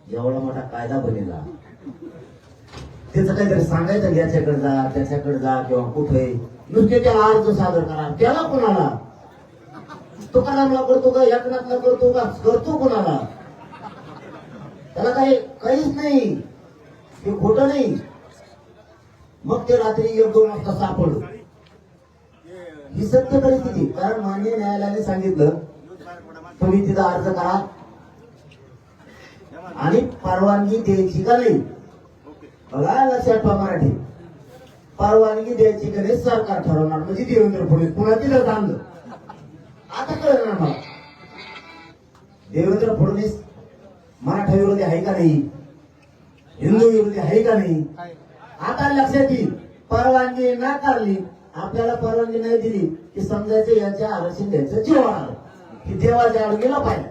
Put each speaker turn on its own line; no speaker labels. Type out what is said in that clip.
एवढा मोठा कायदा बनेला, त्याचं काहीतरी सांगायचं, याच्याकडे जा त्याच्याकडे जा किंवा कुठे नुसते त्याला अर्ज सादर करा, त्याला कोणाला? तुकारामला करतो का, एकनाथला करतो का, करतो कोणाला? त्याला काहीच नाही, ते खोटं नाही. मग ते रात्री 1-2 वाजता सापडलं. ही सत्य परिस्थिती. कारण माननीय न्यायालयाने सांगितलं तुम्ही तिथं अर्ज करा आणि परवानगी द्यायची का नाही. बघा लक्षात ठेवा, मराठी परवानगी द्यायची का नाही सरकार ठरवणार. म्हणजे देवेंद्र फडणवीस पुन्हा तिथं थांबलं. आता कळलं मला देवेंद्र फडणवीस मराठा विरोधी आहे का नाही, हिंदू विरोधी आहे का नाही. आता लक्षात येईल. परवानगी नाकारली, आपल्याला परवानगी नाही दिली की समजायचं याच्या आरक्षण द्यायचं जीवावर आलं की देवाच्या आड गेला पाहिजे.